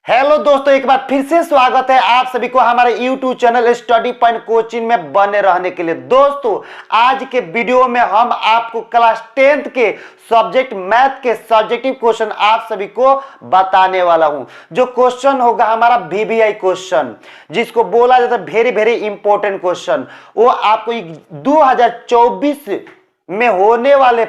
Hello दोस्तों, एक बार फिर से स्वागत है आप सभी को हमारे YouTube channel study point coaching में बने रहने के लिए। दोस्तों, आज के वीडियो में हम आपको क्लास 10th के सब्जेक्ट मैथ के सब्जेक्टिव क्वेश्चन आप सभी को बताने वाला हूं। जो क्वेश्चन होगा हमारा VVI क्वेश्चन, जिसको बोला जाता है वेरी वेरी इंपॉर्टेंट क्वेश्चन, वो आपको 2024 में होने वाले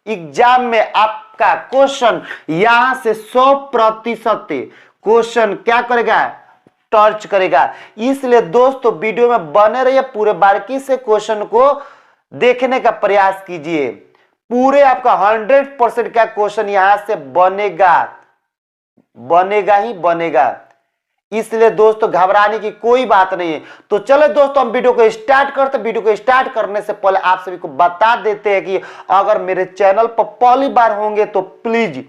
एग्जाम में आपका क्वेश्चन यहां से 100% क्वेश्चन क्या करेगा, टच करेगा। इसलिए दोस्तों वीडियो में बने रहिए, पूरे बारीकी से क्वेश्चन को देखने का प्रयास कीजिए। पूरे आपका 100% का क्वेश्चन यहां से बनेगा ही बनेगा। इसलिए दोस्तों घबराने की कोई बात नहीं है। तो चलो दोस्तों हम वीडियो को स्टार्ट करते। वीडियो को स्टार्ट करने से पहले आप सभी को बता देते हैं कि अगर मेरे चैनल पर पहली बार होंगे तो प्लीज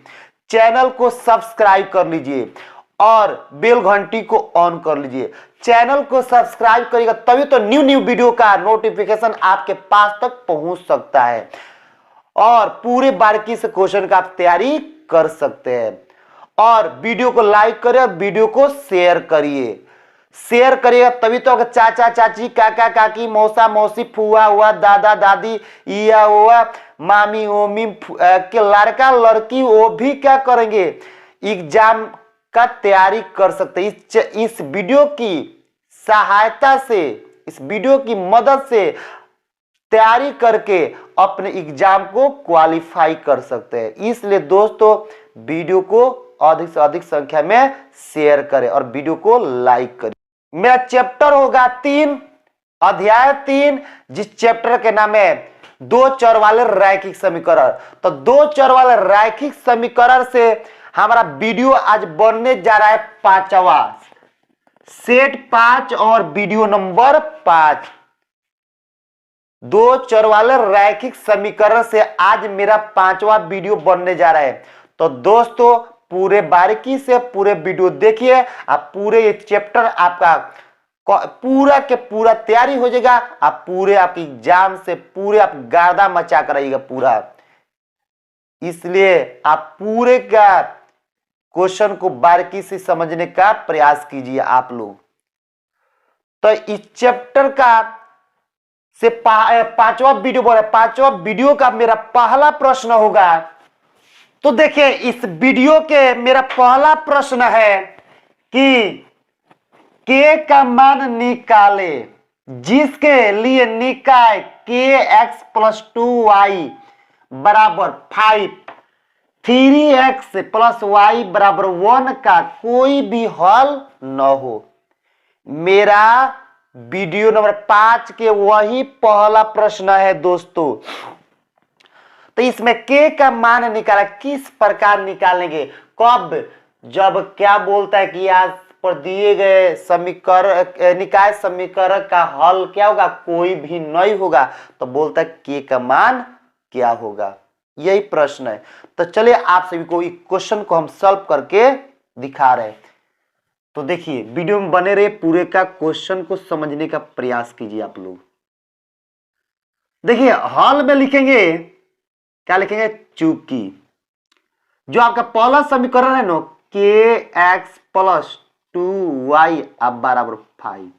चैनल को सब्सक्राइब कर लीजिए और बेल घंटी को ऑन कर लीजिए। चैनल को सब्सक्राइब करिएगा तभी तो न्यू वीडियो का नोटिफिकेशन आपके पास तक पहुंच सकता है और पूरे बारीकी से क्वेश्चन का आप तैयारी कर सकते हैं। और वीडियो को लाइक करें और वीडियो को शेयर करिएगा तभी तो अगर चाचा चाची काका काकी मौसा मौसी फुआ हुआ दादा दादी या हुआ मामी ओमी के लड़का लड़की वो भी क्या करेंगे, एग्जाम का तैयारी कर सकते हैं। इस वीडियो की सहायता से, इस वीडियो की मदद से तैयारी करके अपने एग्जाम को क्वालिफाई कर सकते हैं। इसलिए दोस्तों वीडियो को अधिक से अधिक संख्या में शेयर करें और वीडियो को लाइक करें। मेरा चैप्टर होगा 3, अध्याय 3, जिस चैप्टर के नाम है दो चर वाले रैखिक समीकरण। तो दो चर वाले रैखिक समीकरण से हमारा वीडियो आज बनने जा रहा है 5वां, सेट 5 और वीडियो नंबर 5। दो चर वाले रैखिक समीकरण से आज मेरा 5वां वीडियो बनने जा रहा है। तो दोस्तों पूरे बारीकी से पूरे वीडियो देखिए, आप पूरे ये चैप्टर आपका पूरा के पूरा तैयारी हो जाएगा। आप पूरे आपके एग्जाम से पूरे आप गर्दा मचा कर आइएगा पूरा। इसलिए आप पूरे का क्वेश्चन को बारीकी से समझने का प्रयास कीजिए आप लोग। तो इस चैप्टर का से 5वां वीडियो बोल रहा है। 5वां वीडियो का मेरा पहला प्रश्न होगा। तो देखिए इस वीडियो के मेरा पहला प्रश्न है कि k का मान निकाले जिसके लिए निकाय kx + 2y बराबर 5, 3x + y बराबर 1 का कोई भी हल न हो। मेरा वीडियो नंबर 5 के वही पहला प्रश्न है दोस्तों। तो इसमें k का मान निकाला, किस प्रकार निकालेंगे, कब, जब क्या बोलता है कि आज पर दिए गए समीकरण निकाय समीकरण का हल क्या होगा, कोई भी नहीं होगा। तो बोलता है k का मान क्या होगा, यही प्रश्न है। तो चलिए आप सभी को इस क्वेश्चन को हम सॉल्व करके दिखा रहे हैं। तो देखिए वीडियो में बने रहे, पूरे का क्वेश्चन को समझने का प्रयास कीजिए आप लोग। देखिए हल में लिखेंगे, क्या लिखेंगे, चूंकि जो आपका पहला समीकरण है ना kx + 2y बराबर 5।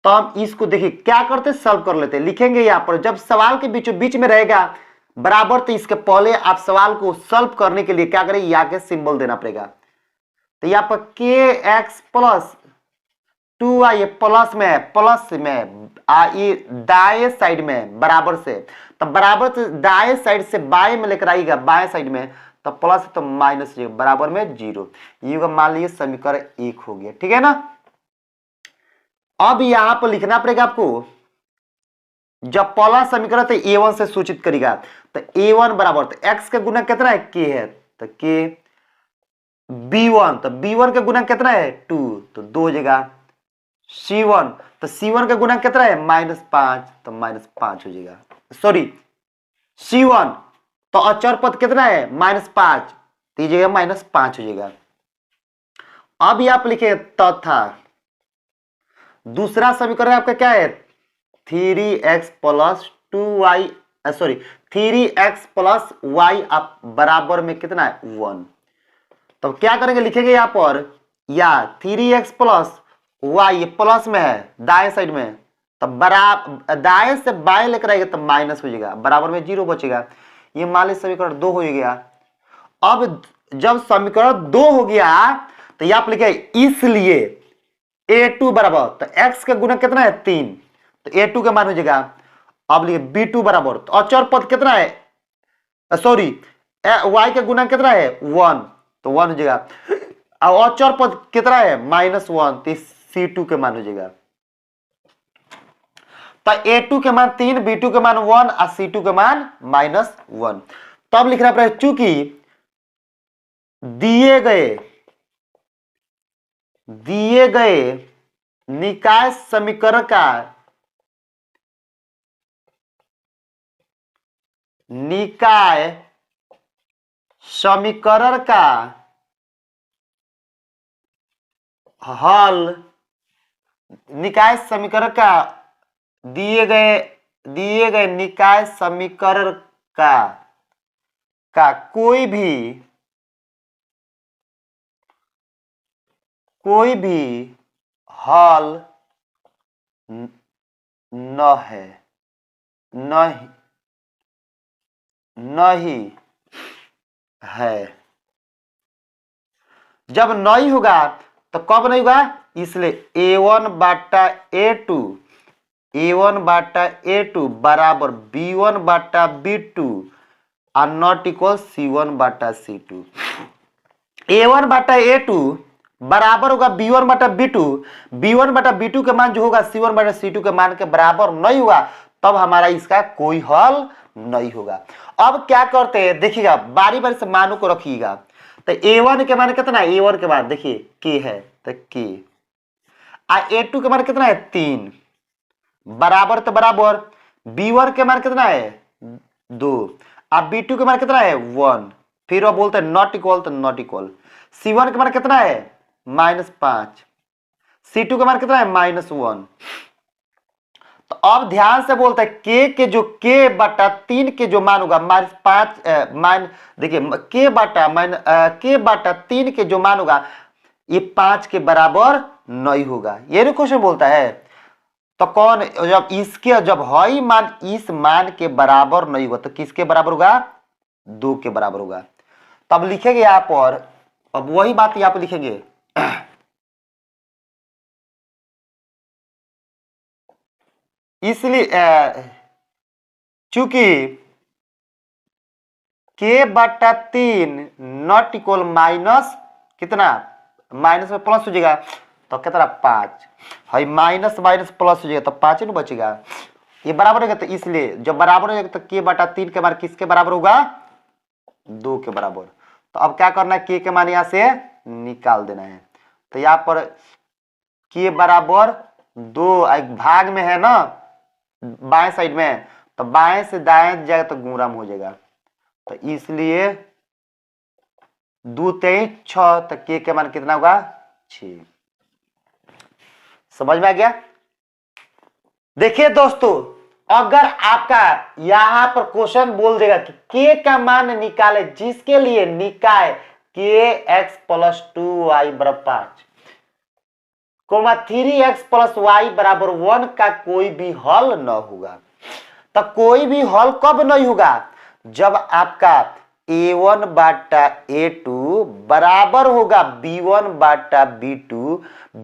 तो हम इसको देखिए क्या करते, सॉल्व कर लेते हैं। लिखेंगे यहां पर जब सवाल के बीचों बीच में रहेगा बराबर, तो इसके पहले आप सवाल को सॉल्व करने के लिए क्या करें, या के सिंबल देना पड़ेगा। तो यहाँ पर kx + 2y प्लस में ये दाएं साइड में बराबर से, तो बराबर से दाएं साइड से बाएं में लेकर आइएगा, बाएं साइड में तो प्लस तो माइनस बराबर में 0। ये मान लीजिए समीकरण 1 हो गया, ठीक है ना। अब यहां पर लिखना पड़ेगा आपको, जब पहला समीकरण तो a1 से सूचित करेगा। तो a1 बराबर, तो x का गुणक कितना है, k है, तो k, b1, तो b1 का गुणक कितना है 2, तो 2 हो जाएगा। c1, तो c1 का गुणक कितना है -5, तो -5 हो जाएगा। सॉरी c1, तो अचर पद कितना है -5, तो ये जगह -5 हो जाएगा। अब आप लिखे तथा दूसरा समीकरण आपका क्या है 3x + 2y, sorry 3x + y आप बराबर में कितना है 1। तो क्या करेंगे, लिखेंगे यहां पर या 3x प्लस वाई प्लस में है दाएं साइड में, तब बराबर दाएं से बाएं लेकर आएगा तो माइनस हो जाएगा, बराबर में 0 बचेगा। ये मान लीजिए समीकरण 2 हो गया। अब जब समीकरण 2 हो गया तो यहां पर लिखे इसलिए a2 बराबर, तो x का गुणक कितना है 3, तो a2 का मान हो जाएगा। अब लिखे b2 बराबर, तो अचर पद कितना है, सॉरी y का गुणक कितना है 1, तो 1 हो जाएगा। और अचर पद कितना है -1, तो c2 के मान हो जाएगा। तो a2 के मान 3, b2 के मान 1 और c2 के मान -1। तब लिखना पड़ेगा चूंकि दिए गए निकाय समीकरण का हल निकाय समीकरण का दिए गए निकाय समीकरण का कोई भी हल नहीं है। जब नहीं होगा तो कब नहीं होगा, इसलिए a1 बाटा a2 बराबर b1 बाटा b2 और not equal c1 Bata c2। a1 Bata a2 बराबर होगा b1 बाटा b2 के मान जो होगा c1 बाटा c2 के मान के बराबर नहीं होगा, तब हमारा इसका कोई हल नहीं होगा। अब क्या करते हैं देखिएगा, बारी बारी से मानों को रखिएगा। तो a1 के मान कितना है, a1 के मान देखिए k है तो k, a2 के मान कितना है 3, बराबर तो बराबर b1 के मान कितना है 2 और b2 के मान कितना है 1, फिर वो बोलते हैं नॉट इक्वल, तो नॉट इक्वल। c1 के मान कितना है -5, c2 के मान कितना है -1। तो अब ध्यान से बोलते हैं k बटा 3 के जो मान होगा -5 देखिए k बटा 3 के जो मान होगा ये 5 के बराबर नहीं होगा, ये नहीं क्वेश्चन बोलता है। तो कौन जब हई मान इस मान के बराबर नहीं होगा तो किसके बराबर होगा 2 के बराबर होगा। तब लिखेंगे यहां पर, अब वही बात यहां पर लिखेंगे इसलिए चूंकि k बटा 3 नॉट इक्वल माइनस कितना, माइनस में प्लस हो जाएगा तो कितना 5, है माइनस प्लस हो जाएगा तो 5 ही बचेगा, ये बराबर होगा। तो इसलिए जब बराबर हो जाएगा तो k बटा 3 के मान किसके बराबर होगा 2 के बराबर। तो अब क्या करना है, k के मान यहां से निकाल देना है। तो यहां पर k बराबर 2 एक भाग में है ना बाएं साइड में, तो बाएं से दाएं जाएगा तो गुणा हो जाएगा, तो इसलिए 2 3 6, तो k के मान कितना होगा 6। समझ में आ गया। देखिए दोस्तों, अगर आपका यहां पर क्वेश्चन बोल देगा कि k का मान निकाले जिसके लिए निकाय kx प्लस 2y बराबर 5 कोमा 3x प्लस y बराबर 1 का कोई भी हल न होगा। तो कोई भी हल कब नहीं होगा, जब आपका a1 बाटा a2 बराबर होगा b1 बाटा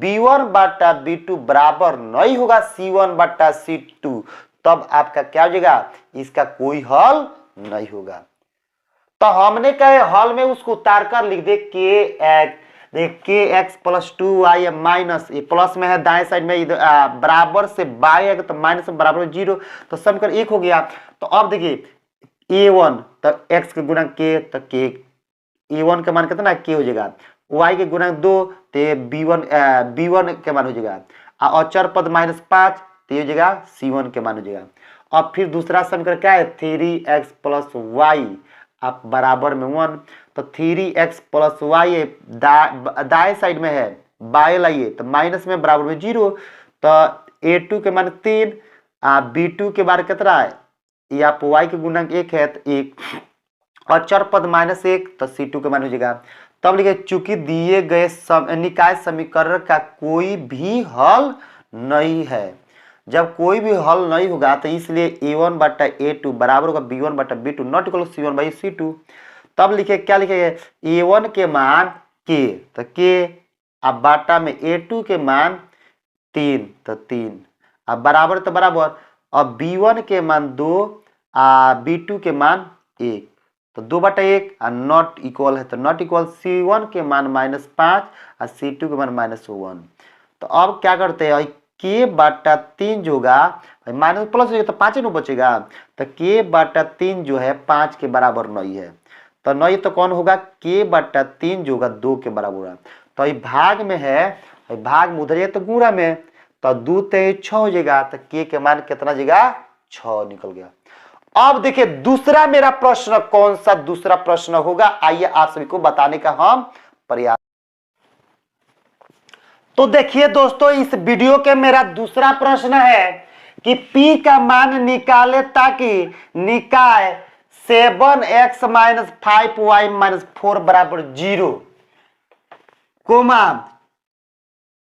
b1 बाटा b2 बराबर नहीं होगा c1 बाटा c2, तब आपका क्या हो जाएगा, इसका कोई हल नहीं होगा। तो हमने कहे हल में उसको उतार कर लिख दे के एक्स प्लस 2y माइनस, ये प्लस में है दाएं साइड में बराबर से बाई है तो माइनस में बराबर 0, तो समीकरण 1 हो गया। तो अब देखिए a1 तो x के गुणक k, तो k a1 का मान कितना k हो जाएगा, y के गुणक 2 तो b1 के मान हो जाएगा, और अचर पद -5 तो हो जाएगा c1 के मान हो जाएगा। अब फिर दूसरा समीकरण क्या है 3x प्लस वाई आप बराबर में 1, तो 3x प्लस वाई दाएं साइड में है बाएं लाइए तो माइनस में बराबर में 0, तो a2 के मान 3 b2 के बारे कितना है, या y के गुणक 1 है तो 1 और चर पद -1 तो c2 के मान हो जाएगा। तब लिखे चूंकि दिए गए निकाय समीकरण का कोई भी हल नहीं है। जब कोई भी हल नहीं होगा तो इसलिए a1 बटा a2 बराबर होगा b1 बटा b2 not equal c1 by c2। तब लिखे क्या लिखेंगे a1 के मान k तो k अब बाटा में a2 के मान 3 तो 3 अब बराबर तो बराबर। अब b1 के मान 2 b2 के मान 1 तो 2 बटा 1 नॉट इक्वल है तो नॉट इक्वल c1 के मान -5 और c2 के मान -1। तो अब क्या करते हैं k बटा 3 जो होगा माइनस प्लस हो तो 5 न बचेगा तो k बटा 3 जो है 5 के बराबर नहीं है तो नहीं तो कौन होगा k बटा 3 जो होगा 2 के बराबर होगा। तो ये भाग में है भाग में उधर तो गुणा में तो 2 3 6 हो जाएगा तो k के मान कितना जाएगा 6 निकल गया। अब देखिए दूसरा मेरा प्रश्न कौन सा दूसरा प्रश्न होगा आइए आप सभी को बताने का हम प्रयास। तो देखिए दोस्तों इस वीडियो के मेरा दूसरा प्रश्न है कि p का मान निकाले ताकि निकाय 7x - 5y - 4 बराबर 0 comma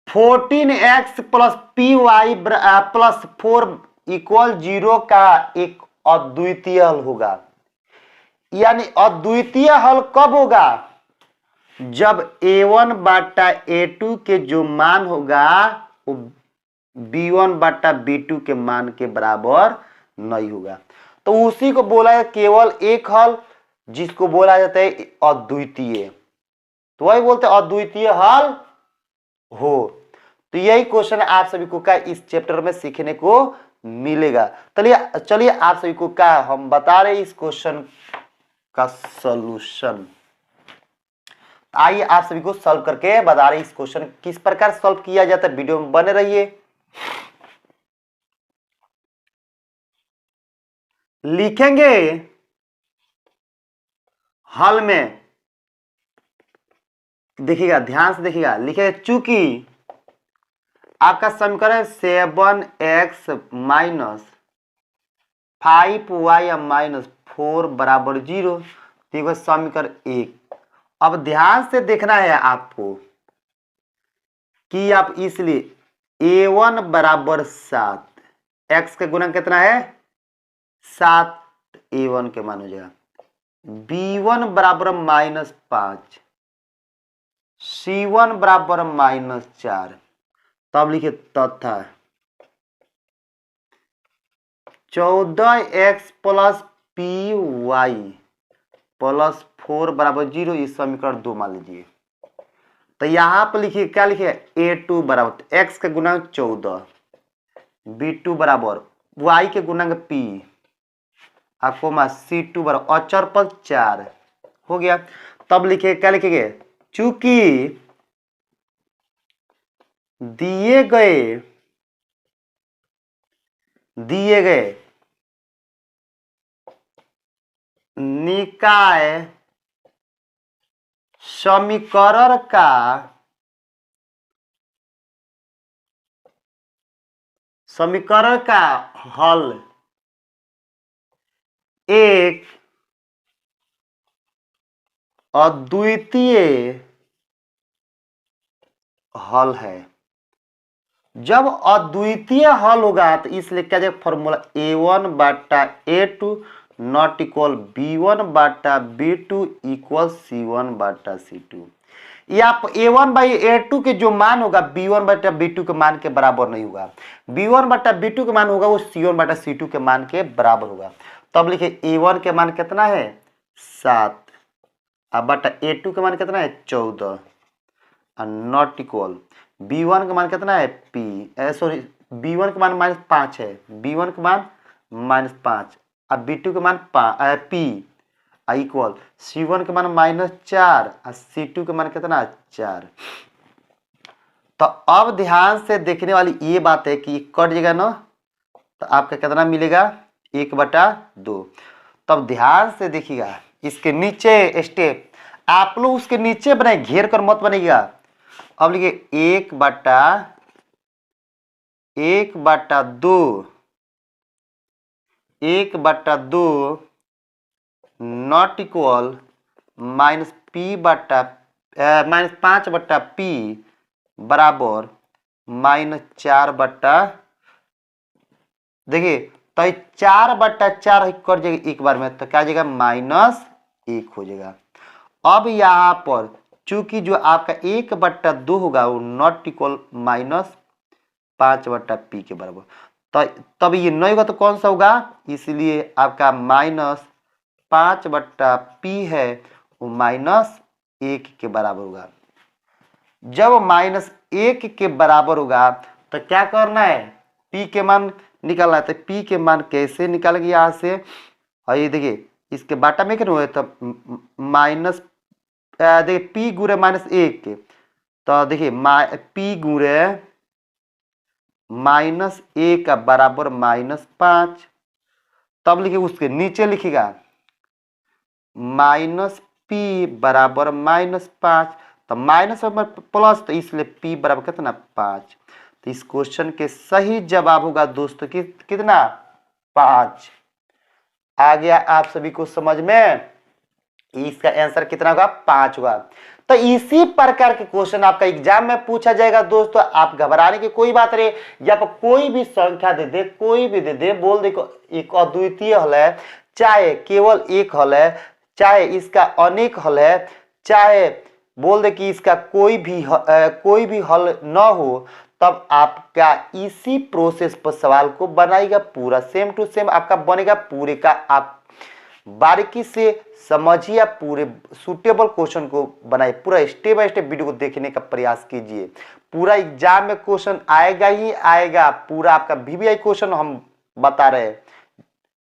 14x plus py plus 4 equal 0 का एक अद्वितीय हल होगा। यानी अद्वितीय हल कब होगा जब a1 बटा a2 के जो मान होगा वो b1 बटा b2 के मान के बराबर नहीं होगा। तो उसी को बोला है केवल एक हल जिसको बोला जाता है अद्वितीय। तो वही बोलते हैं अद्वितीय हल हो। तो यही क्वेश्चन आप सभी को का इस चैप्टर में सीखने को मिलेगा। चलिए आप सभी को क्या हम बता रहे इस क्वेश्चन का सॉल्यूशन। आइए आप सभी को सॉल्व करके बता रहे इस क्वेश्चन किस प्रकार सॉल्व किया जाता है वीडियो में बने रहिए। लिखेंगे हल में देखिएगा ध्यान से देखिएगा लिखेगा चूंकि आपका समीकरण 7x - 5y - 4 बराबर 0 देखो समीकरण 1। अब ध्यान से देखना है आपको कि आप इसलिए a1 बराबर 7 x का गुणा कितना है 7 a1 के मान हो जाएगा b1 बराबर -5 c1 बराबर -4 तब लिखे तथा 14x प्लस py प्लस 4 बराबर 0 इस समीकरण 2 मान लीजिए। तो यहां पर लिखिए क्या लिखिए a2 बराबर x का गुणांक 14 b2 बराबर y के गुणांक p आपको c2 बराबर अचर पर 4 हो गया। तब लिखिए क्या लिखेंगे चूंकि दिए गए निकाय समीकरण का हल एक अद्वितीय हल है। जब अद्वितीय हल होगा तो इसलिए क्या जाएगा फॉर्मूला a1 बटा a2 नॉट इक्वल b1 बटा b2 इक्वल c1 बटा c2। ये आप a1 बाई a2 के जो मान होगा b1 बटा b2 के मान के बराबर नहीं होगा। b1 बटा b2 के मान होगा वो c1 बटा c2 के मान के बराबर होगा। तब लिखे a1 के मान कितना है 7 अब बटा a2 के मान कितना है 14 नॉट इक्वल b1 का मान कितना है p सॉरी b1 का मान -5 है b1 का मान -5 अब b2 का मान p इक्वल c1 का मान -4 और c2 का मान कितना 4। तो अब ध्यान से देखने वाली ये बात है कि कट जाएगा ना तो आपका कितना मिलेगा 1/2। तब ध्यान से देखिएगा इसके नीचे स्टेप आप लोग उसके नीचे बनाए घेर कर मत बनेगा। अब लिखिए 1/2 नॉट इक्वल -p बटा -5/p बराबर -4/, देखिए तो 4/4 कर जाएगा एक बार में, तो क्या आ जाएगा -1 हो जाएगा। अब यहाँ पर चूंकि जो आपका 1/2 होगा वो नॉट इक्वल -5/p के बराबर, तो तब ये नहीं होगा तो कौन सा होगा, इसलिए आपका -5/p है वो -1 के बराबर होगा। जब -1 के बराबर होगा तो क्या करना है, p के मान निकालना है। तो p के मान कैसे निकालेंगे, यहाँ से ये देखिए इसके बाटा में क्या हुआ तो माइनस, देखिए p गुणे -1 के, तो देखिए p गुणे -1 बराबर -5, तब लिखिए उसके नीचे लिखिएगा -p बराबर -5, तो माइनस और प्लस, तो इसलिए p बराबर कितना 5। तो इस क्वेश्चन के सही जवाब होगा दोस्तों कितना 5। आ गया आप सभी को समझ में, इसका आंसर कितना होगा 5 होगा। तो इसी प्रकार के क्वेश्चन आपका एग्जाम में पूछा जाएगा दोस्तों, आप घबराने की कोई बात नहीं। या कोई भी संख्या दे दे, कोई भी दे दे, बोल दे एक अद्वितीय हल है, चाहे केवल एक हल है, चाहे इसका अनेक हल है, चाहे बोल दे कि इसका कोई भी हल न हो, तब आपका इसी प्रोसेस पर सवाल को बनाएगा, पूरा सेम टू सेम आपका बनेगा। पूरे का आप बारीकी से समझिए, पूरे सुटेबल क्वेश्चन को बनाइए, पूरा स्टेप बाय स्टेप वीडियो को देखने का प्रयास कीजिए। पूरा एग्जाम में क्वेश्चन आएगा ही आएगा, पूरा आपका वीवीआई क्वेश्चन हम बता रहे हैं।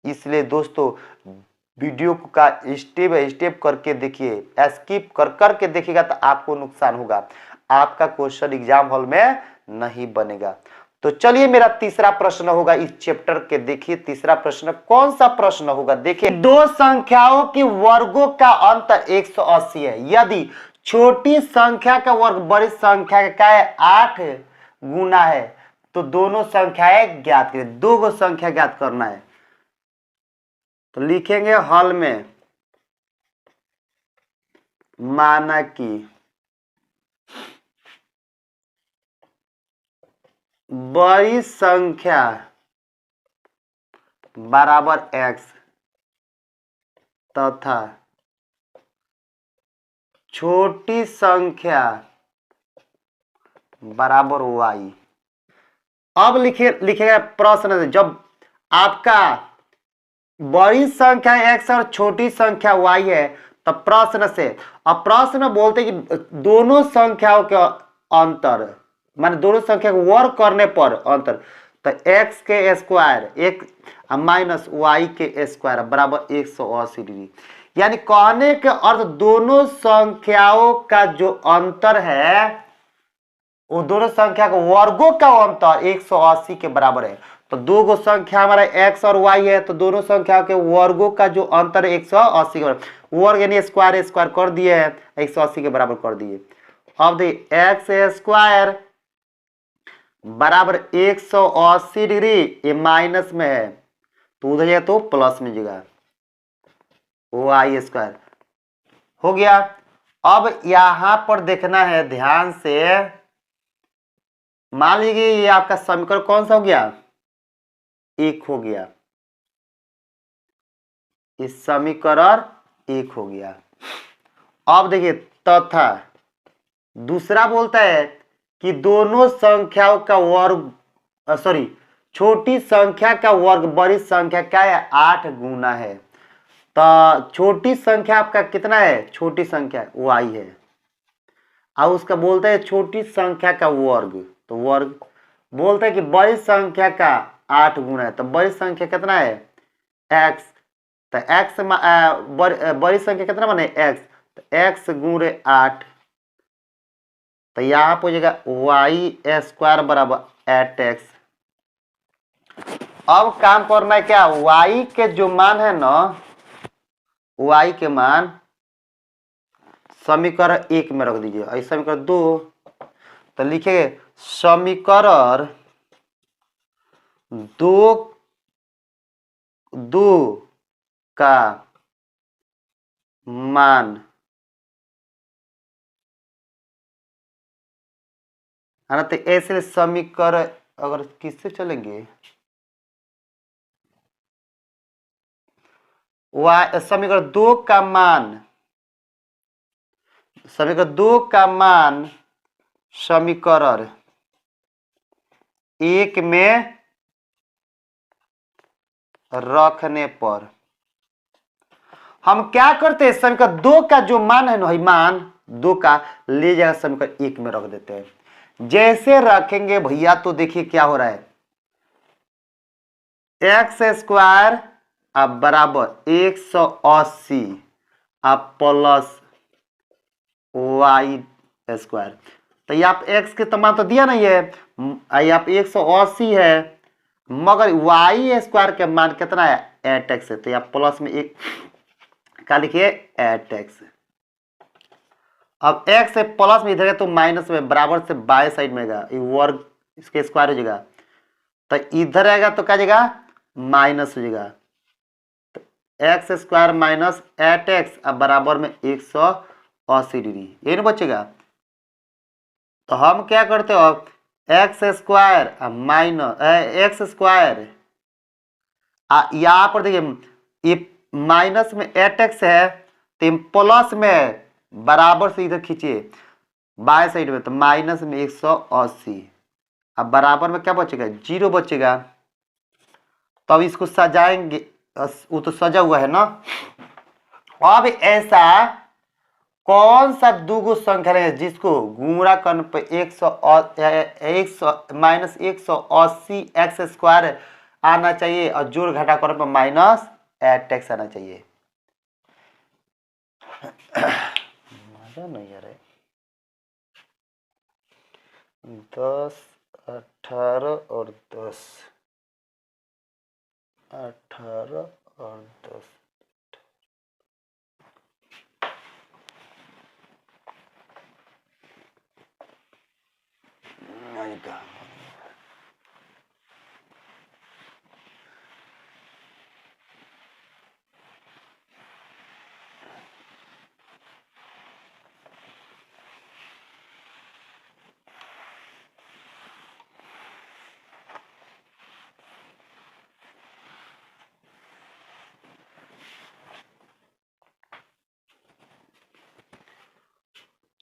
इसलिए दोस्तों वीडियो का स्टेप बाय स्टेप करके देखिए, स्किप कर करके देखिएगा तो आपको नुकसान होगा, आपका क्वेश्चन एग्जाम हॉल में नहीं बनेगा। तो चलिए मेरा तीसरा प्रश्न होगा इस चैप्टर के, देखिए तीसरा प्रश्न कौन सा प्रश्न होगा, देखिए दो संख्याओं के वर्गों का अंतर 180 है, यदि छोटी संख्या का वर्ग बड़ी संख्या का 8 गुना है तो दोनों संख्याएं ज्ञात करें। दो गो संख्या ज्ञात करना है, तो लिखेंगे हल में माना कि बड़ी संख्या बराबर x तथा छोटी संख्या बराबर y। अब लिखेगा प्रश्न, जब आपका बड़ी संख्या x और छोटी संख्या y है तो प्रश्न से, अब प्रश्न बोलते कि दोनों संख्याओं के अंतर, माने दोनों संख्या को वर्ग करने पर अंतर, तो x के स्क्वायर एक माइनस y के स्क्वायर बराबर 180 डिग्री। यानी कहने के अर्थ दोनों संख्याओं का जो अंतर है वो दोनों संख्या के वर्गों का अंतर 180 के बराबर है। तो दो गो संख्या हमारा x और y है, तो दोनों संख्या के वर्गों का जो अंतर है 180 के बराबर, वर्ग यानी स्क्वायर स्क्वायर कर दिए हैं, 180 के बराबर कर दिए। अब देखिए एक्स स्क्वायर बराबर 180 डिग्री, ये माइनस में है तो उधर जाए तो प्लस में जाएगा, वाई स्क्वायर हो गया। अब यहां पर देखना है ध्यान से, मान लीजिए ये आपका समीकरण कौन सा हो गया, एक हो गया, इस समीकरण एक हो गया। अब देखिए तथा दूसरा बोलता है कि दोनों संख्याओं का वर्ग, सॉरी छोटी संख्या का वर्ग बड़ी संख्या का है 8 गुना है। तो छोटी संख्या आपका कितना है, छोटी संख्या y है, और उसका बोलता है छोटी संख्या का वर्ग, तो वर्ग बोलता है कि बड़ी संख्या का 8 गुना है, तो बड़ी संख्या कितना है x, तो x बड़ी संख्या कितना माने x, तो x गुणे 8, तो यहां पर हो जाएगा y स्क्वायर बराबर 8x। अब काम करना है क्या, y के जो मान है ना, y के मान समीकरण 1 में रख दीजिए, और समीकरण 2, तो लिखिए समीकरण 2 का मान है ना। तो ऐसे समीकरण अगर किससे चलेंगे, समीकरण 2 का मान, समीकरण 2 का मान समीकरण 1 में रखने पर हम क्या करते हैं, समीकरण 2 का जो मान है ना, मान 2 का ले जाकर समीकरण 1 में रख देते हैं। जैसे रखेंगे भैया तो देखिए क्या हो रहा है, एक्स स्क्वायर अब बराबर 180 अब प्लस वाई स्क्वायर। तो ये आप एक्स के तमाम तो दिया नहीं है, ये आप 180 है, मगर वाई स्क्वायर के मान कितना है 8x है। तो आप प्लस में एक क्या लिखिए 8x। अब x से प्लस में इधर है तो माइनस में, बराबर से बाएं साइड में आएगा, ये वर्ग इसके स्क्वायर हो जाएगा। तो इधर आएगा तो क्या जाएगा माइनस हो जाएगा। तो एक्स स्क्वायर माइनस 8x अब बराबर में 180 डिग्री, ये ना बचेगा। तो हम क्या करते हो, x square minus x square, यहां पर देखिए ये माइनस में 8x है तो प्लस में बराबर से इधर खींचिए बाएं साइड में, तो माइनस में 180 अब बराबर में क्या बचेगा 0 बचेगा। तो अब इसको सजाएंगे, वो तो सजा हुआ है ना। अब ऐसा कौन सा दूगो संख्या है जिसको गुणा करने पर 100 माइनस 180 एक्स स्क्वायर आना चाहिए और जोड़ घटा करने पर माइनस 8x आना चाहिए। मजा नहीं आ रहा है। 10 18 और 10, 18 और 10,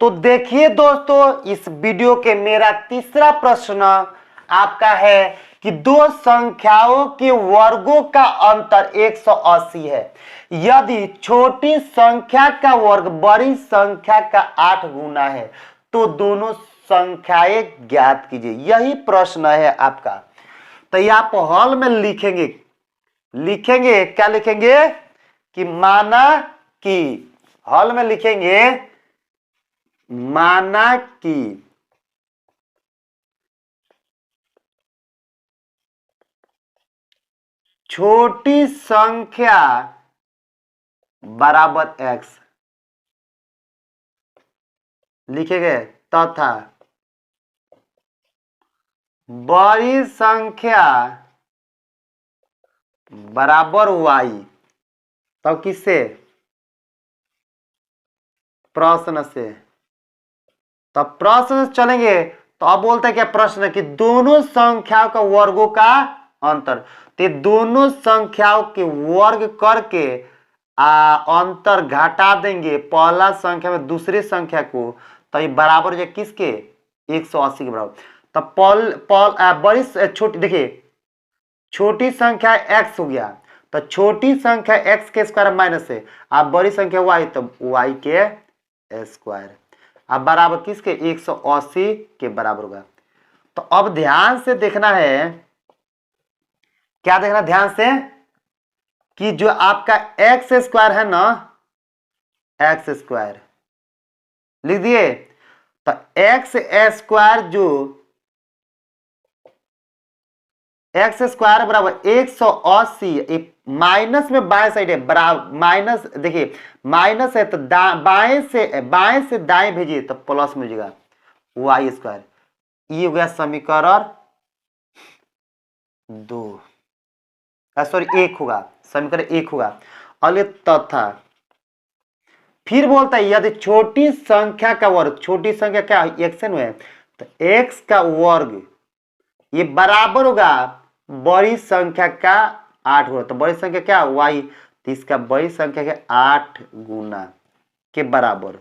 तो देखिए दोस्तों, इस वीडियो के मेरा तीसरा प्रश्न आपका है कि दो संख्याओं के वर्गों का अंतर 180 है। यदि छोटी संख्या का वर्ग बड़ी संख्या का 8 गुना है तो दोनों संख्याएं ज्ञात कीजिए। यही प्रश्न है आपका। तो ये आप हॉल में लिखेंगे, क्या लिखेंगे कि माना कि, हॉल में लिखेंगे माना कि छोटी संख्या बराबर x लिखेंगे तथा बड़ी संख्या बराबर y। तब किससे, प्रश्न से। तब प्रश्न चलेंगे तो अब बोलते हैं क्या प्रश्न कि दोनों संख्याओं का वर्गों का अंतर। तो दोनों संख्याओं के वर्ग करके अंतर घटा देंगे पहला संख्या में दूसरी संख्या को, तो ये बराबर हो जाए किसके 180 के बराबर। तब बड़ी छोटी, देखिए छोटी संख्या x हो गया तो छोटी संख्या x के स्क्वायर माइनस है, अब बड़ी संख्या y तो y के स्क्वायर अब बराबर किसके 180 के बराबर होगा। तो अब ध्यान से देखना है, क्या देखना ध्यान से कि जो आपका एक्स स्क्वायर है ना, एक्स स्क्वायर लिख दिए, तो एक्स स्क्वायर जो एक्स स्क्वायर बराबर 180 माइनस में बाएं साइड है बराबर माइनस, देखिए माइनस है तो बाएं से दाएं भेजिए तो प्लस में जाएगा वाई स्क्वायर। ये हो गया समीकरण 2, सॉरी 1 होगा, समीकरण 1 होगा। और तथा फिर बोलता है यदि छोटी संख्या का वर्ग, छोटी संख्या क्या एक्स है, तो x का वर्ग ये बराबर होगा बड़ी संख्या का 8 गुना। तो बड़ी संख्या क्या y, तो इसका बड़ी संख्या के 8 गुना के बराबर।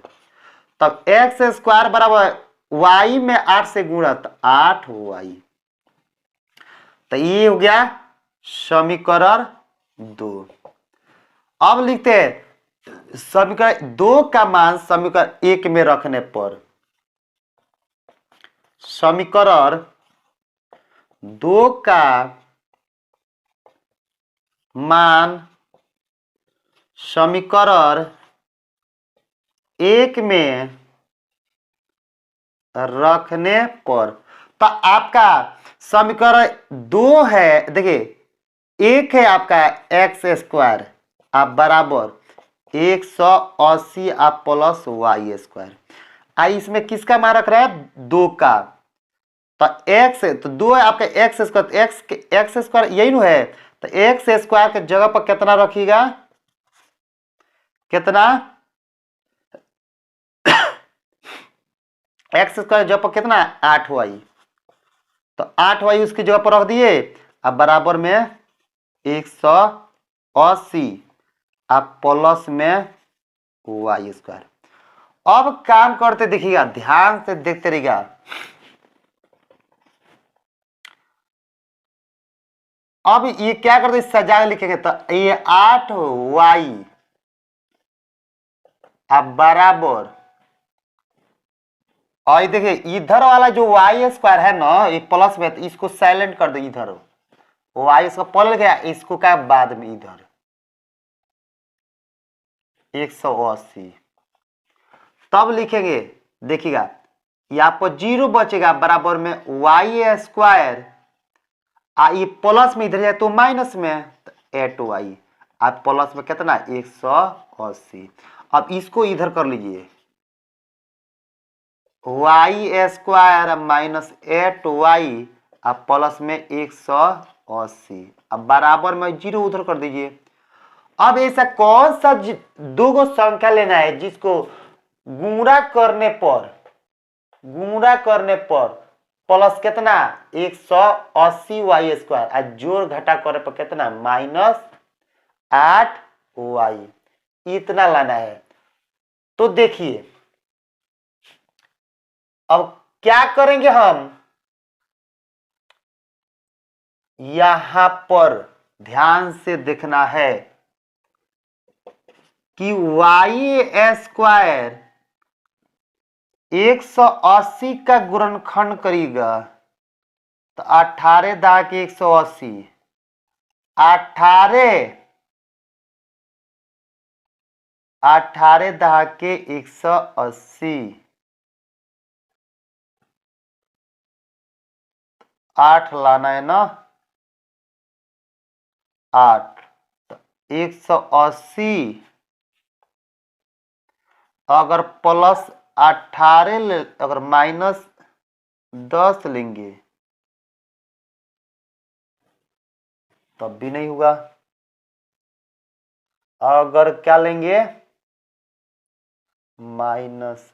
तब एक्स स्क्वायर बराबर y में 8 से गुणा तो 8y। तो ये हो गया समीकरण 2। अब लिखते हैं समीकरण 2 का मान समीकरण 1 में रखने पर समीकरण 2 का मान समीकरण 1 में रखने पर, तो आपका समीकरण 2 है, देखिए 1 है आपका एक्स स्क्वायर आप बराबर 180 आप प्लस वाई स्क्वायर। आई इसमें किसका मान रख रहा है 2 का, तो एक्स तो 2 है आपका एक्स स्क्वायर, एक्स स्क्वायर यही ना है, तो एक्स स्क्वायर के जगह पर कितना रखिएगा, कितना एक्स स्क्वायर जगह पर कितना 8y, तो 8y उसकी जगह पर रख दिए। अब बराबर में 180 आप प्लस में वाई स्क्वायर। अब काम करते देखिएगा, ध्यान से देखते रहिएगा। अब ये क्या करते सजा लिखेंगे, तो ये 8y अब बराबर, और देखिए इधर वाला जो वाई स्क्वायर है ना ये प्लस में, तो इसको साइलेंट कर दो, इधर वाई इसका पलट गया, इसको क्या बाद में इधर 180, तब लिखेंगे देखिएगा यहाँ पर 0 बचेगा बराबर में वाई स्क्वायर, ये प्लस में इधर जाए तो माइनस में, तो 8y आप प्लस में कितना 180। अब इसको इधर कर लीजिए वाई स्क्वायर माइनस 8y अब प्लस में 180, अब बराबर में 0 उधर कर दीजिए। अब ऐसा कौन सा दो गो संख्या लेना है जिसको गुणा करने पर प्लस कितना 180 वाई स्क्वायर और जोड़ घटा करे पर कितना माइनस 8y, इतना लाना है। तो देखिए अब क्या करेंगे हम, यहां पर ध्यान से देखना है कि वाई स्क्वायर 180 का गुणनखंड करेगा, तो 18 दा के 180, 18 दा के 180, 8 लाना है ना, 8 तो 180 अगर प्लस 18 अगर माइनस 10 लेंगे तब भी नहीं होगा। अगर क्या लेंगे माइनस,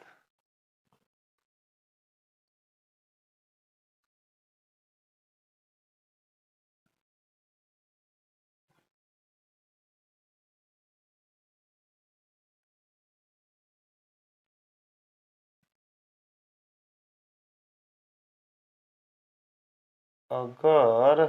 अगर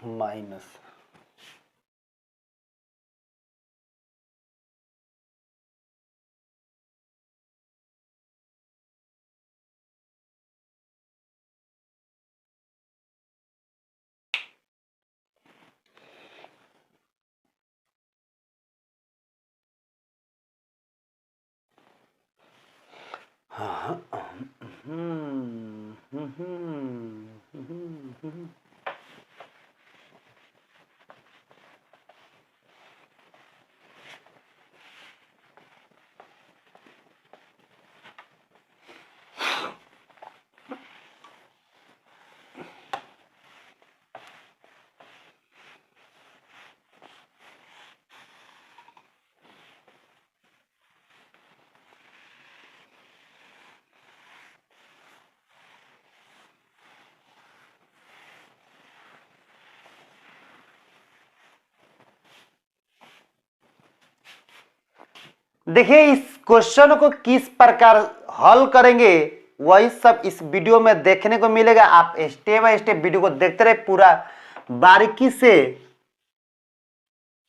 माइनस देखिए इस क्वेश्चन को किस प्रकार हल करेंगे वही सब इस वीडियो में देखने को मिलेगा। आप स्टेप बाय स्टेप वीडियो को देखते रहे, पूरा बारीकी से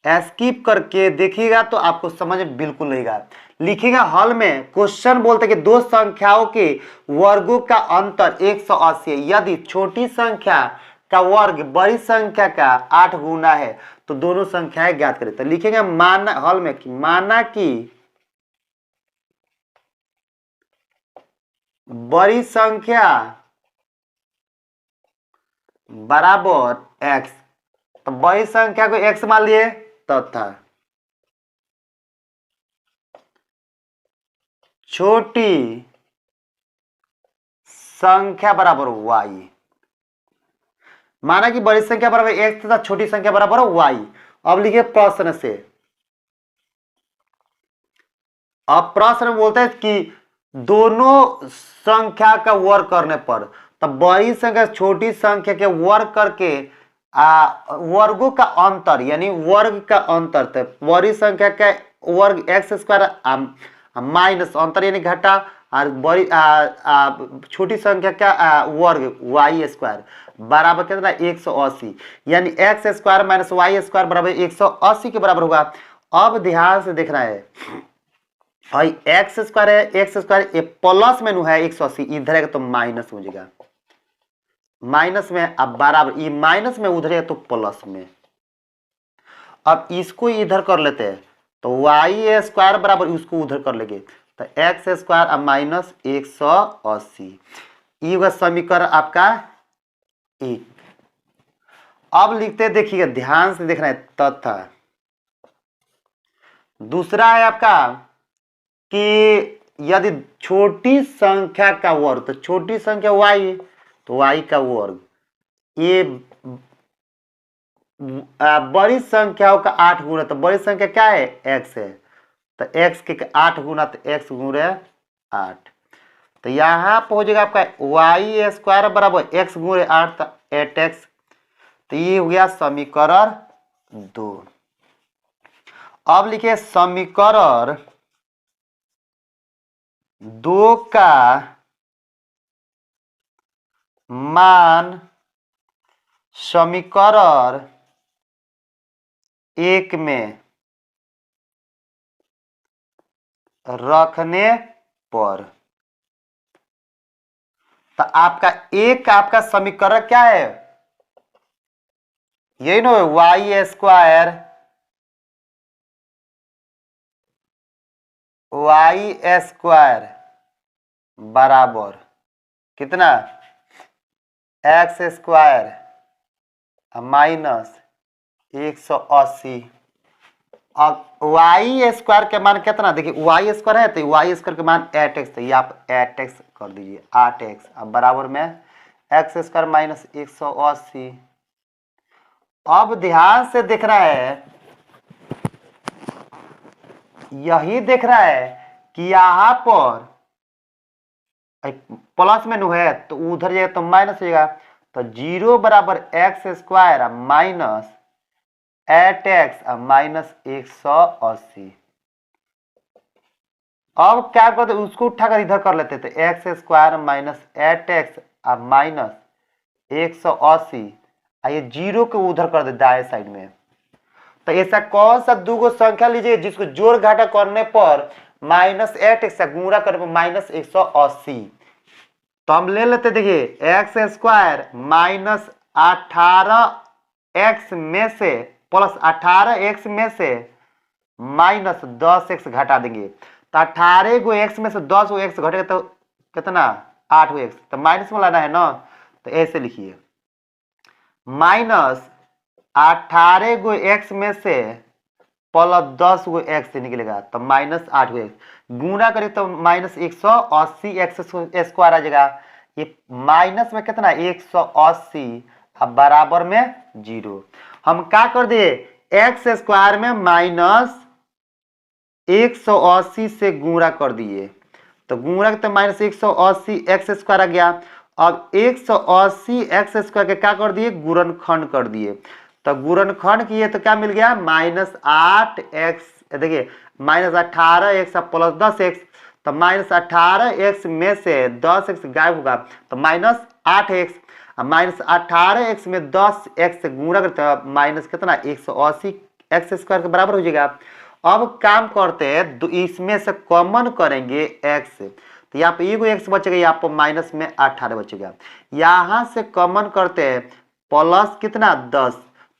स्किप करके देखिएगा तो आपको समझ में बिल्कुल लगेगा। लिखिएगा हल में क्वेश्चन बोलते कि दो संख्याओं के वर्गों का अंतर 180 है। यदि छोटी संख्या का वर्ग बड़ी संख्या का 8 गुना है तो दोनों संख्याएं ज्ञात करें। तो लिखेंगे माना हल में कि माना कि बड़ी संख्या बराबर x, तो बड़ी संख्या को x मान लिए तथा छोटी संख्या बराबर y। माना कि बड़ी संख्या बराबर x तथा छोटी संख्या बराबर y। अब लिखिए प्रश्न से। अब प्रश्न बोलते हैं कि दोनों संख्या का वर्ग करने पर, तब बड़ी संख्या छोटी संख्या के वर्ग करके वर्गों का अंतर यानी वर्ग का अंतर, तो बड़ी संख्या का वर्ग एक्स स्क्वायर माइनस अंतर यानी घटा, और बड़ी छोटी संख्या का वर्ग वाई स्क्वायर बराबर कितना 180, यानी X square minus Y square बराबर 180 के बराबर होगा। अब ध्यान से देखना है भाई एक्स स्क्वायर है, एक्स स्क्वायर ये प्लस में है 180, इधर है तो माइनस हो जाएगा, माइनस में अब बराबर ये माइनस में उधर है तो प्लस में। अब इसको इधर कर लेते हैं तो वाई स्क्वायर बराबर उसको उधर कर लेंगे तो एक्स स्क्वायर अब माइनस 180, ये होगा समीकरण आपका एक। अब लिखते देखिएगा ध्यान से देखना है तथा दूसरा है आपका कि यदि छोटी संख्या का वर्ग, तो छोटी संख्या y तो y का वर्ग, ये बड़ी संख्याओं का 8 गुना, तो बड़ी संख्या क्या है x है, तो x के 8 गुना तो x गुणे 8, तो यहां पर हो जाएगा आपका y स्क्वायर बराबर x गुणे 8 तो 8x, तो ये हो गया समीकरण 2। अब लिखिए समीकरण 2 का मान समीकरण 1 में रखने पर, तो आपका एक आपका समीकरण क्या है, यही ना वाई स्क्वायर बराबर कितना एक्स स्क्वायर माइनस 180। अब वाई स्क्वायर के मान कितना, देखिए वाई स्क्वायर है तो वाई स्क्वायर के मान 8x, तो ये आप 8x कर दीजिए 8x, अब बराबर में एक्स स्क्वायर माइनस 180। अब ध्यान से देख रहा है, यही देख रहा है कि यहां पर प्लस में है तो उधर जाएगा तो माइनस हो जाएगा, तो 0 बराबर x square minus 8x minus 180। अब क्या करते उसको उठाकर इधर कर लेते, तो x square minus 8x minus 180, ये 0 को उधर कर दे दाएं साइड में। तो ऐसा कौन सा दो संख्या लीजिए जिसको जोड़ घाटा करने पर माइनस 8x गुणा करने पर माइनस 180, तो हम ले लेते देखिए एक्स स्क्वायर माइनस 18x में से प्लस 18x में से माइनस 10x घटा देंगे, तो 18 गो x में से 10 गो x घटेगा तो कितना 8 गो x, तो माइनस में लाना है ना, तो ऐसे लिखिए माइनस 18 गो x में से प्लस 10 गो x से निकलेगा तो माइनस 8 गो x, गुना करें तो माइनस 180 एक्स स्क्वायर आ जाएगा, ये माइनस में कितना 180 अब बराबर में 0। हम क्या कर दिए एक्स स्क्वायर में माइनस 180 से गुणा कर दिए, तो गुणा तो माइनस 180 एक्स स्क्वायर आ गया। अब 180 एक्स स्क्वायर के क्या कर दिए गुणनखंड कर दिए, तो गुणनखंड किए तो क्या मिल गया माइनस 8 एक्स देखिए -18x प्लस 10x, तो -18x में से 10x गायब होगा तो -8x, -18x में 10x से गुणा करते हैं माइनस कितना 180 एक्स स्क्वायर के बराबर हो जाएगा। अब काम करते हैं इसमें से कॉमन करेंगे x, तो यहाँ पे एगो x बचेगा, यहाँ पर माइनस में 18 बचेगा। यहाँ से कॉमन करते हैं प्लस कितना 10,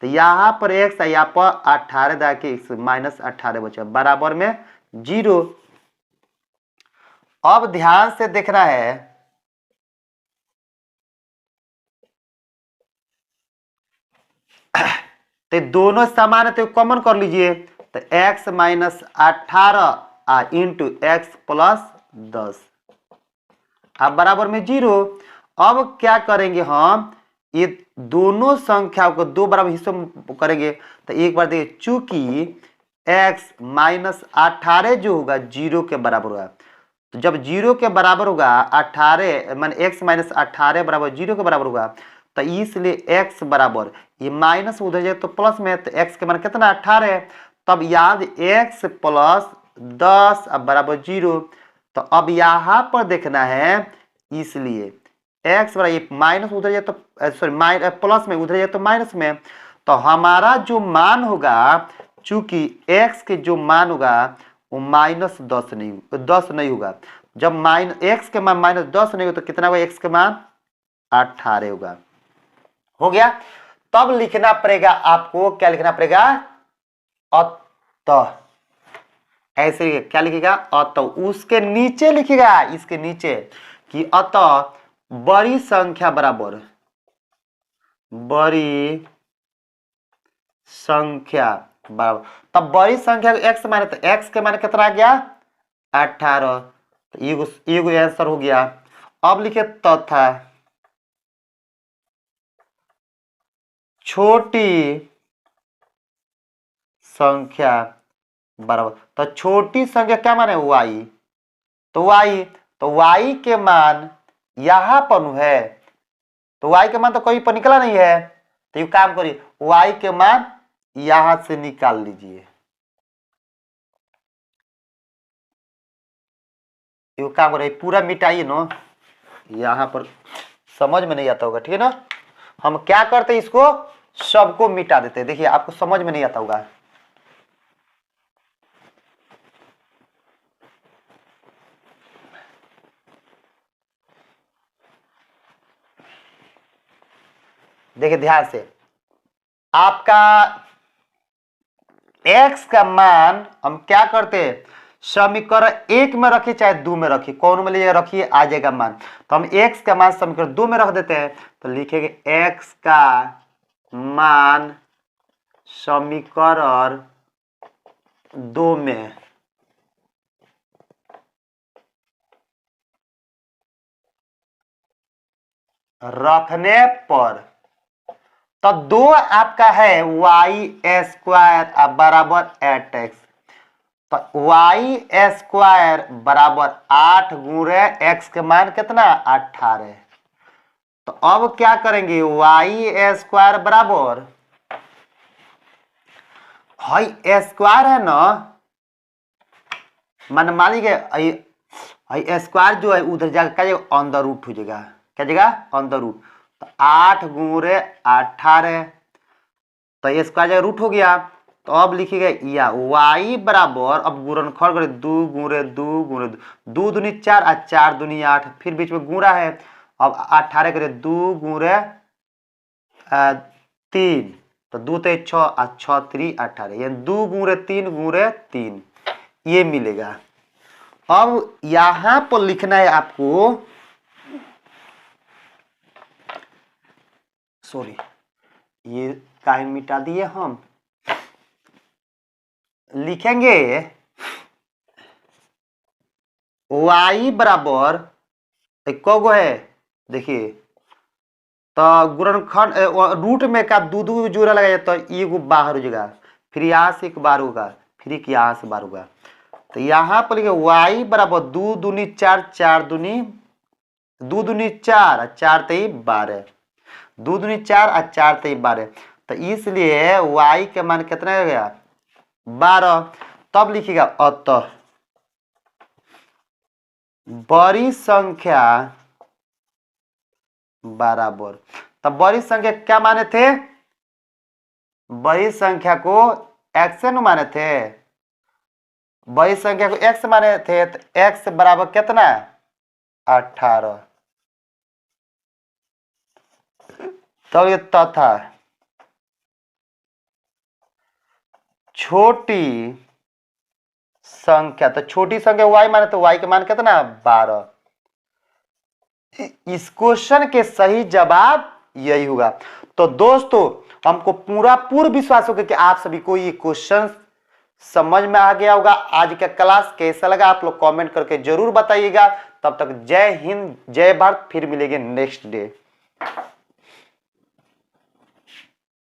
तो यहाँ पर x है, यहाँ पर 18 दा के x -18 बचेगा बराबर में 0। अब ध्यान से देखना है, तो दोनों समान है तो कॉमन कर लीजिए, तो x -18 इंटू एक्स प्लस 10 अब बराबर में 0। अब क्या करेंगे हम, ये दोनों संख्या को दो बराबर हिस्सों में करेंगे, तो एक बार देखिए चूंकि x -18 जो होगा 0 के बराबर होगा, तो जब 0 के बराबर होगा 18 मान x -18 बराबर 0 के बराबर होगा, तो इसलिए x बराबर ये माइनस उधर जाए तो प्लस में, तो x के मान कितना 18 है, तब याद x प्लस 10 अब बराबर 0। तो अब यहाँ पर देखना है, इसलिए x बराबर ये माइनस उधर जाए तो सॉरी प्लस में उधर जाए तो माइनस में, तो हमारा जो मान होगा चूंकि x के जो मान होगा वो -10 नहीं होगा। जब x के मान -10 नहीं होगा तो कितना होगा, x के मान 18 होगा। हो गया। तब लिखना पड़ेगा आपको, क्या लिखना पड़ेगा, अतः, ऐसे क्या लिखेगा अतः, उसके नीचे लिखेगा इसके नीचे कि अतः बड़ी संख्या बराबर बड़ी संख्या बराबर, तब बड़ी संख्या x माने तो x के माने कितना आ गया 18, तो एगो आंसर हो गया। अब लिखे तथा छोटी संख्या बराबर, तो छोटी संख्या क्या माने y, तो y के मान यहां पर है, तो y के मान तो कोई पर निकला नहीं है, तो ये काम करिए y के मान यहां से निकाल लीजिए, ये काम करिए पूरा मिटाइए ना, यहां पर समझ में नहीं आता होगा, ठीक है ना। हम क्या करते हैं, इसको सबको मिटा देते हैं, देखिए आपको समझ में नहीं आता होगा। देखिए ध्यान से, आपका x का मान हम क्या करते हैं, समीकरण 1 में रखिए चाहे 2 में रखिए, कौन में लीजिएगा रखिए आ जाएगा मान, तो हम x का मान समीकरण 2 में रख देते हैं, तो लिखेंगे x का मान समीकरण 2 में रखने पर, तो 2 आपका है y² बराबर 8x, तो y² बराबर 8 गुणे x के मान कितना 18, तो अब क्या करेंगे y² बराबर स्क्वायर है ना, मान लीजिए स्क्वायर जो है उधर जाकर क्या जाएगा अंदर रूट हो जाएगा, क्या जाएगा अंदर रूट, तो 8 गुणे 18, तो ये स्क्वायर जगह रूट हो गया, तो अब लिखिएगा या y बराबर, अब गुणनखंड करें 2 गुणे 2 गुणे 2 दूनी 4 और 4 दूनी 8, फिर बीच में गुणा है, अब 18 करें 2 गुणे 3, तो 2 ते 6 और 6 3 18, यानी 2 गुणे 3 गुणे 3 ये मिलेगा। अब यहां पर लिखना है आपको, सॉरी ये काहे मिटा दिए, हम लिखेंगे y बराबर कौगो है, देखिए तो गुणनखंड रूट में का 2 जोड़ा लगाया तो एगो बाहर हो जाएगा, फिर यहाँ से एक बार होगा, फिर एक यहाँ से बार होगा, तो यहाँ पर लिखे y बराबर 2 दूनी 4 4 दूनी 2 दूनी 4 4 तेई 12, 2 दूनी 4 और 4 तेई 12, तो इसलिए y के मान कितना हो गया 12। तब लिखिएगा अतः बड़ी संख्या बराबर। तब बड़ी संख्या क्या माने थे? बड़ी संख्या को x न माने थे, बड़ी संख्या को x माने थे, तो x बराबर कितना? 18। तो ये तथा छोटी संख्या, तो छोटी संख्या y माने तो y के मान कितना? 12। इस क्वेश्चन के सही जवाब यही होगा। तो दोस्तों हमको पूर्ण विश्वास होगा कि आप सभी को ये क्वेश्चन समझ में आ गया होगा। आज का क्लास कैसा लगा आप लोग कमेंट करके जरूर बताइएगा। तब तक जय हिंद, जय भारत, फिर मिलेंगे नेक्स्ट डे।